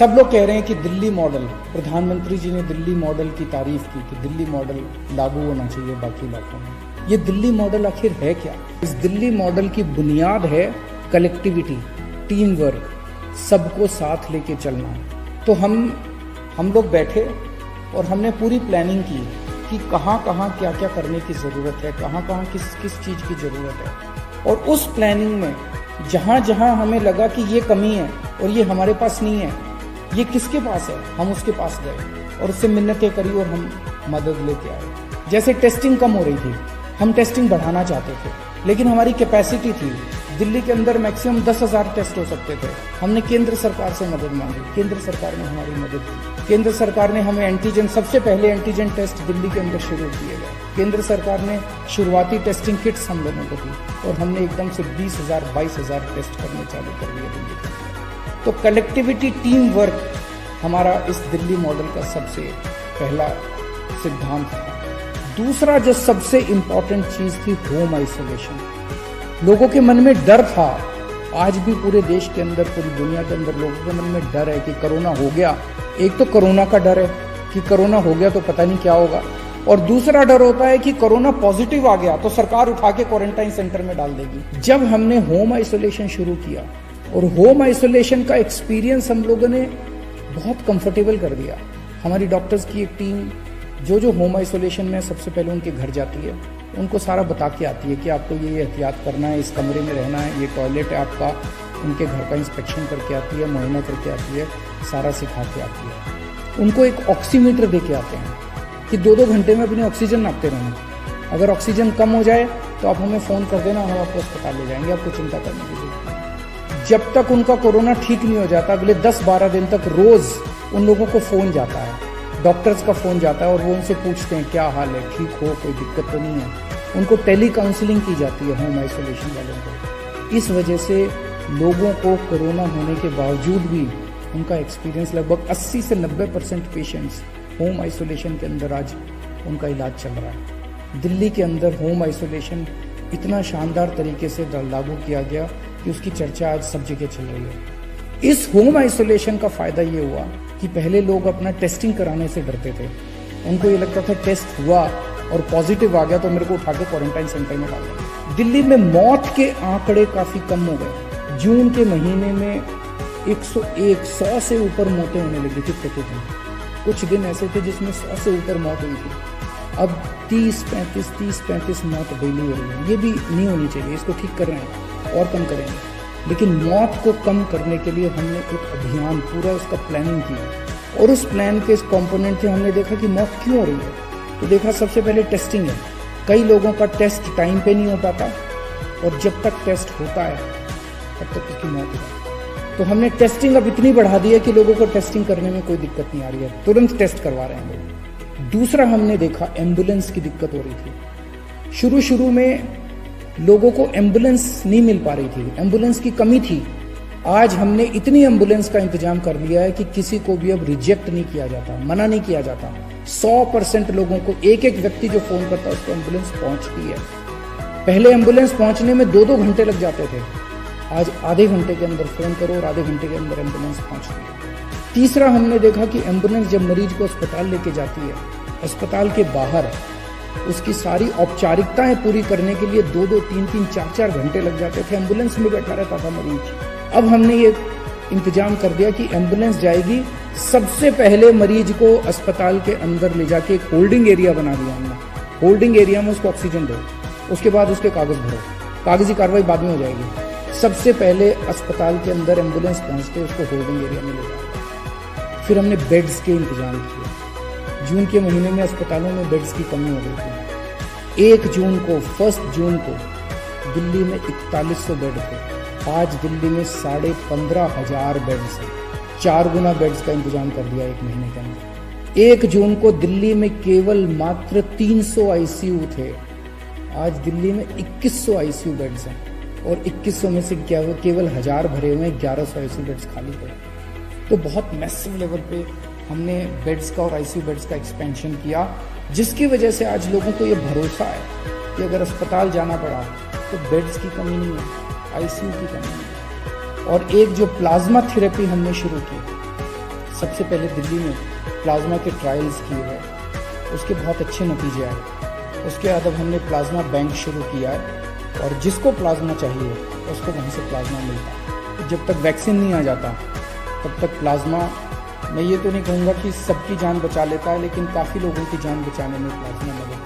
सब लोग कह रहे हैं कि दिल्ली मॉडल, प्रधानमंत्री जी ने दिल्ली मॉडल की तारीफ की कि दिल्ली मॉडल लागू होना चाहिए बाकी इलाकों में। ये दिल्ली मॉडल आखिर है क्या? इस दिल्ली मॉडल की बुनियाद है कलेक्टिविटी, टीम वर्क, सबको साथ लेके चलना। तो हम लोग बैठे और हमने पूरी प्लानिंग की कि कहाँ कहाँ क्या क्या करने की ज़रूरत है, कहाँ कहाँ किस किस चीज़ की ज़रूरत है। और उस प्लानिंग में जहाँ जहाँ हमें लगा कि ये कमी है और ये हमारे पास नहीं है, ये किसके पास है, हम उसके पास गए और उससे मिन्नतें करी और हम मदद लेके आए। जैसे टेस्टिंग कम हो रही थी, हम टेस्टिंग बढ़ाना चाहते थे, लेकिन हमारी कैपेसिटी थी, दिल्ली के अंदर मैक्सिमम 10,000 टेस्ट हो सकते थे। हमने केंद्र सरकार से मदद मांगी, केंद्र सरकार ने हमारी मदद की। केंद्र सरकार ने हमें एंटीजन, सबसे पहले एंटीजन टेस्ट दिल्ली के अंदर शुरू किए गए। केंद्र सरकार ने शुरुआती टेस्टिंग किट्स हम लोगों को दी और हमने एकदम से 20,000 22,000 टेस्ट करने चालू कर दिए दिल्ली के। तो कलेक्टिविटी, टीम वर्क हमारा इस दिल्ली मॉडल का सबसे पहला सिद्धांत था। दूसरा जो सबसे इम्पोर्टेंट चीज थी, होम आइसोलेशन। लोगों के मन में डर था, आज भी पूरे देश के अंदर, पूरी दुनिया के अंदर लोगों के मन में डर है कि कोरोना हो गया। एक तो कोरोना का डर है कि कोरोना हो गया तो पता नहीं क्या होगा, और दूसरा डर होता है कि कोरोना पॉजिटिव आ गया तो सरकार उठा के क्वारंटाइन सेंटर में डाल देगी। जब हमने होम आइसोलेशन शुरू किया और होम आइसोलेशन का एक्सपीरियंस हम लोगों ने बहुत कंफर्टेबल कर दिया। हमारी डॉक्टर्स की एक टीम जो होम आइसोलेशन में सबसे पहले उनके घर जाती है, उनको सारा बता के आती है कि आपको ये एहतियात करना है, इस कमरे में रहना है, ये टॉयलेट है आपका। उनके घर का इंस्पेक्शन करके आती है, मुआयना करके आती है, सारा सिखा के आती है। उनको एक ऑक्सीमीटर दे के आते हैं कि 2-2 घंटे में अपनी ऑक्सीजन नापते रहना। अगर ऑक्सीजन कम हो जाए तो आप हमें फ़ोन कर देना, हम आपको अस्पताल ले जाएंगे, आपको चिंता करने की जरूरत नहीं। जब तक उनका कोरोना ठीक नहीं हो जाता, अगले 10-12 दिन तक रोज़ उन लोगों को फ़ोन जाता है, डॉक्टर्स का फ़ोन जाता है और वो उनसे पूछते हैं क्या हाल है, ठीक हो, कोई दिक्कत तो नहीं है। उनको टेली काउंसलिंग की जाती है होम आइसोलेशन वालों को। इस वजह से लोगों को कोरोना होने के बावजूद भी उनका एक्सपीरियंस, लगभग 80 से 90% पेशेंट्स होम आइसोलेशन के अंदर आज उनका इलाज चल रहा है। दिल्ली के अंदर होम आइसोलेशन इतना शानदार तरीके से लागू किया गया कि उसकी चर्चा आज सब जगह चल रही है। इस होम आइसोलेशन का फायदा ये हुआ कि पहले लोग अपना टेस्टिंग कराने से डरते थे। उनको ये लगता था टेस्ट हुआ और पॉजिटिव आ गया तो मेरे को उठा के क्वारंटाइन सेंटर में डाल दिया। दिल्ली में मौत के आंकड़े काफी कम हो गए। जून के महीने में 100 से ऊपर मौतें होने लगी थी प्रतिदिन। कुछ दिन ऐसे थे जिसमें 100 से ऊपर मौत हुई थी। अब 30-35 मौत डेली हो रही है। ये भी नहीं होनी चाहिए, इसको ठीक कर रहे हैं और कम करेंगे। लेकिन मौत को कम करने के लिए हमने एक अभियान, पूरा उसका प्लानिंग की और उस प्लान के इस कंपोनेंट थे। हमने देखा कि मौत क्यों हो रही है, तो देखा सबसे पहले टेस्टिंग है। कई लोगों का टेस्ट टाइम पे नहीं हो पाता और जब तक टेस्ट होता है तब तक उसकी मौत होती है। तो हमने टेस्टिंग अब इतनी बढ़ा दी है कि लोगों को टेस्टिंग करने में कोई दिक्कत नहीं आ रही है, तुरंत टेस्ट करवा रहे हैं लोग। दूसरा हमने देखा एम्बुलेंस की दिक्कत हो रही थी। शुरू में लोगों को एम्बुलेंस नहीं मिल पा रही थी, एम्बुलेंस की कमी थी। आज हमने इतनी एम्बुलेंस का इंतजाम कर लिया है कि किसी को भी अब रिजेक्ट नहीं किया जाता, मना नहीं किया जाता। 100% लोगों को, एक व्यक्ति जो फोन करता है उसको एम्बुलेंस पहुंचती है। पहले एम्बुलेंस पहुंचने में 2-2 घंटे लग जाते थे, आज आधे घंटे के अंदर फोन करो और आधे घंटे के अंदर एम्बुलेंस पहुंचती है। तीसरा हमने देखा कि एम्बुलेंस जब मरीज को अस्पताल लेके जाती है, अस्पताल के बाहर उसकी सारी औपचारिकताएं पूरी करने के लिए 2-2, 3-3, 4-4 घंटे लग जाते थे, एम्बुलेंस में बैठा रहता था मरीज। अब हमने ये इंतजाम कर दिया कि एम्बुलेंस जाएगी, सबसे पहले मरीज को अस्पताल के अंदर ले जाके एक होल्डिंग एरिया बना दिया हमने। होल्डिंग एरिया में उसको ऑक्सीजन दो, उसके बाद उसके कागज भरो, कागजी कार्रवाई बाद में हो जाएगी। सबसे पहले अस्पताल के अंदर एम्बुलेंस पहुंचते उसको होल्डिंग एरिया में ले जाओ। फिर हमने बेड्स के इंतजाम किए। जून के महीने में अस्पतालों में बेड्स की कमी हो गई थी। 1 जून को, 1 जून को दिल्ली में 4100 बेड थे। आज दिल्ली में 15,500 बेड्स हैं। 4 गुना बेड्स का इंतजाम कर दिया 1 महीने के अंदर। 1 जून को दिल्ली में केवल मात्र 300 आईसीयू थे। आज दिल्ली में 2100 आईसीयू बेड्स हैं और 2100 में से केवल 1000 भरे हुए हैं, 1100 आईसीयू बेड्स खाली पड़े। तो बहुत मैसिव लेवल पे हमने बेड्स का और आईसीयू बेड्स का एक्सपेंशन किया, जिसकी वजह से आज लोगों को ये भरोसा है कि अगर अस्पताल जाना पड़ा तो बेड्स की कमी नहीं है, आईसीयू की कमी नहीं है। और एक जो प्लाज्मा थेरेपी हमने शुरू की, सबसे पहले दिल्ली में प्लाज्मा के ट्रायल्स किए गए, उसके बहुत अच्छे नतीजे आए। उसके बाद अब हमने प्लाज्मा बैंक शुरू किया है और जिसको प्लाज्मा चाहिए उसको वहीं से प्लाज्मा मिलता है। जब तक वैक्सीन नहीं आ जाता तब तक प्लाज्मा, मैं ये तो नहीं कहूँगा कि सबकी जान बचा लेता है, लेकिन काफ़ी लोगों की जान बचाने में प्लाज्मा मदद